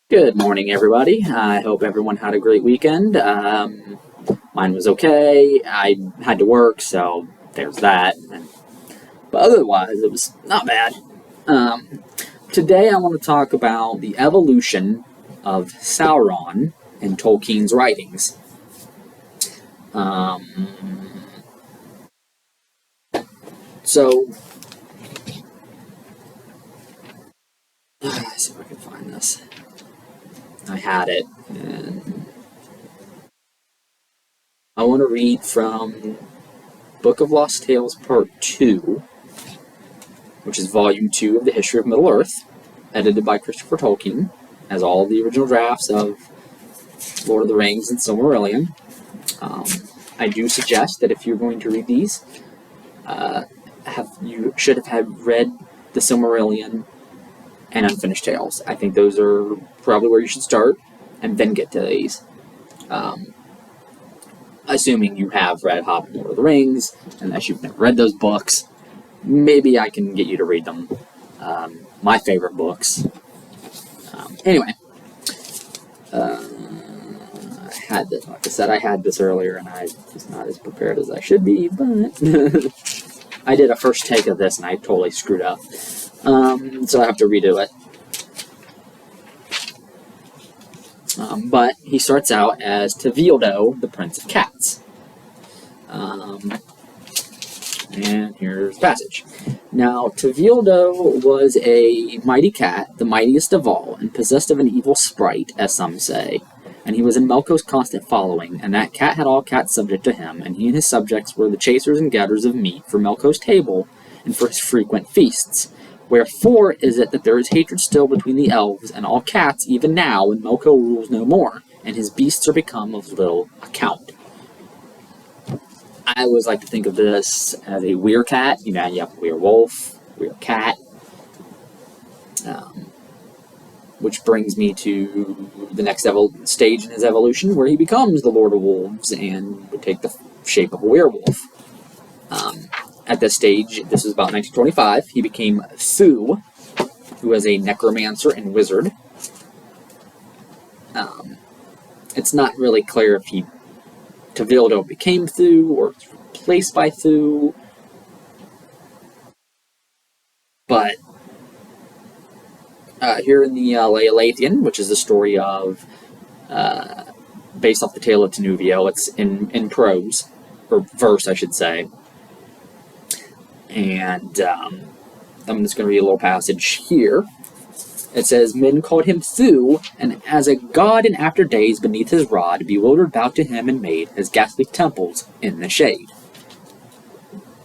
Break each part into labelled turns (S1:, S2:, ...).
S1: Good morning, everybody. I hope everyone had a great weekend. Mine was okay. I had to work, so there's that. But otherwise, it was not bad. Today, I want to talk about the evolution of Sauron in Tolkien's writings. So, let's see if I can find this. I had it, and I want to read from Book of Lost Tales Part 2, which is Volume 2 of the History of Middle-earth, edited by Christopher Tolkien, as all the original drafts of Lord of the Rings and Silmarillion. I do suggest that if you're going to read these, you should have read the Silmarillion and Unfinished Tales. I think those are probably where you should start, and then get to these. Assuming you have read Hobbit and Lord of the Rings, unless you've never read those books, maybe I can get you to read them. My favorite books. Anyway, I had this, like I said, I had this earlier, and I was not as prepared as I should be, but I did a first take of this, and I totally screwed up. So I have to redo it. But he starts out as Tevildo, the Prince of Cats. And here's the passage. Now, Tevildo was a mighty cat, the mightiest of all, and possessed of an evil sprite, as some say. And he was in Melko's constant following, and that cat had all cats subject to him, and he and his subjects were the chasers and gatherers of meat for Melko's table, and for his frequent feasts. Wherefore is it that there is hatred still between the elves and all cats, even now, when Melko rules no more, and his beasts are become of little account. I always like to think of this as a werecat. You have a werewolf, werecat. Which brings me to the next stage in his evolution, where he becomes the Lord of Wolves and would take the shape of a werewolf. At this stage, this was about 1925, he became Thu, who was a necromancer and wizard. It's not really clear if Tevildo became Thu or was replaced by Thu, but here in the Leolathian, which is the story of, based off the Tale of Tenuvio, it's in prose, or verse, I should say. And I'm just going to read a little passage here. It says, "Men called him Thu, and as a god in after days beneath his rod, bewildered bowed to him and made his ghastly temples in the shade.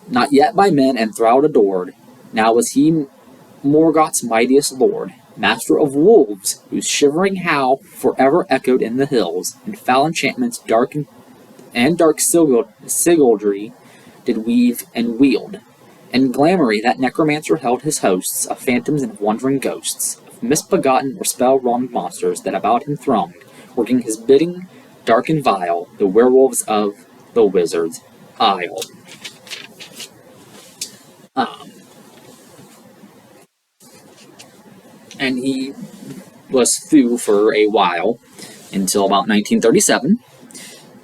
S1: Not yet by men enthralled adored, now was he Morgoth's mightiest lord, master of wolves, whose shivering howl forever echoed in the hills, and foul enchantments dark sigildry did weave and wield. In Glamory that necromancer held his hosts of phantoms and of wandering ghosts, of misbegotten or spell-wronged monsters that about him thronged, working his bidding, dark and vile, the werewolves of the wizard's isle." And he was Thu for a while, until about 1937,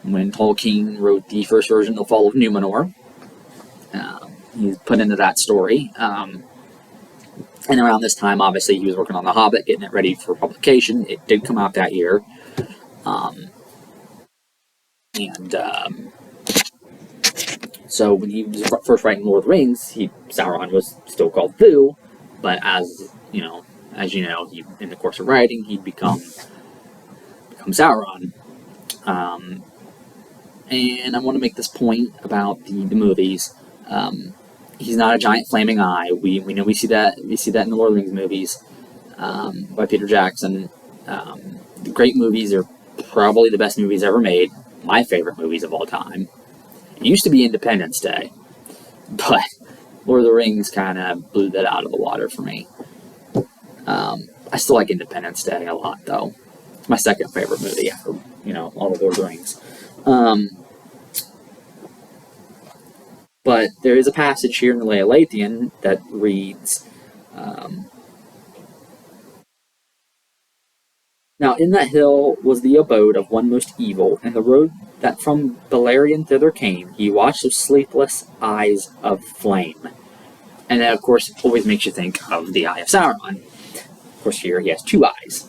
S1: when Tolkien wrote the first version of The Fall of Numenor. He's put into that story. And around this time, obviously, he was working on The Hobbit, getting it ready for publication. It did come out that year. So when he was first writing Lord of the Rings, Sauron was still called Thu, but as you know, in the course of writing, he'd become Sauron. And I want to make this point about the movies. He's not a giant flaming eye. We know we see that in the Lord of the Rings movies by Peter Jackson. The great movies are probably the best movies ever made. My favorite movies of all time. It used to be Independence Day, but Lord of the Rings kind of blew that out of the water for me. I still like Independence Day a lot, though. It's my second favorite movie after all of Lord of the Rings. But there is a passage here in the Leolathian that reads, Now in that hill was the abode of one most evil, and the road that from Beleriand thither came, he watched with sleepless eyes of flame. And that, of course, always makes you think of the Eye of Sauron. Of course, here he has two eyes.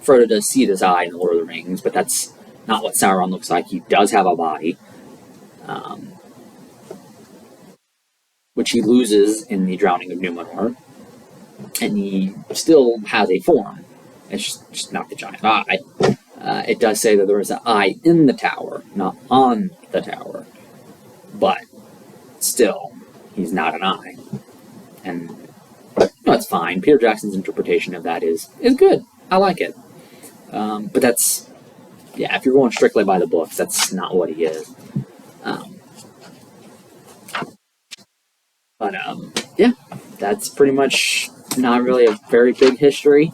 S1: Frodo does see this eye in the Lord of the Rings, but that's not what Sauron looks like. He does have a body, which he loses in the Drowning of Numenor, and he still has a form. It's just not the giant eye. It does say that there is an eye in the tower, not on the tower, but still, he's not an eye. And it's fine. Peter Jackson's interpretation of that is good. I like it. But that's, yeah, if you're going strictly by the books, that's not what he is. Yeah, that's pretty much not really a very big history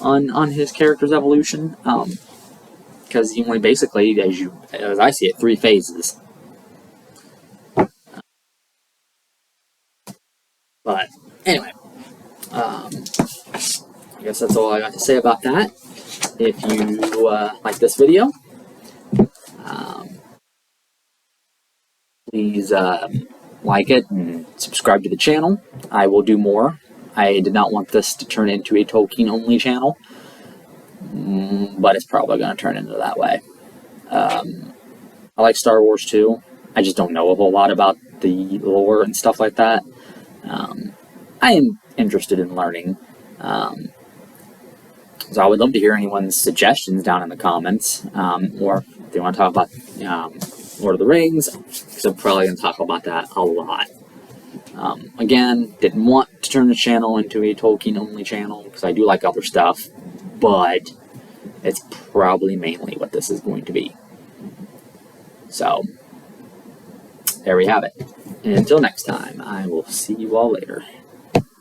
S1: on his character's evolution. Because he only basically, as I see it, 3 phases. But anyway, I guess that's all I got to say about that. If you like this video, please like it and subscribe to the channel. I will do more. I did not want this to turn into a Tolkien-only channel, but it's probably going to turn into that way. I like Star Wars too. I just don't know a whole lot about the lore and stuff like that. I am interested in learning. So I would love to hear anyone's suggestions down in the comments, or if they want to talk about Lord of the Rings, because I'm probably going to talk about that a lot. Again, didn't want to turn the channel into a Tolkien-only channel, because I do like other stuff, but it's probably mainly what this is going to be. So, there we have it. And until next time, I will see you all later.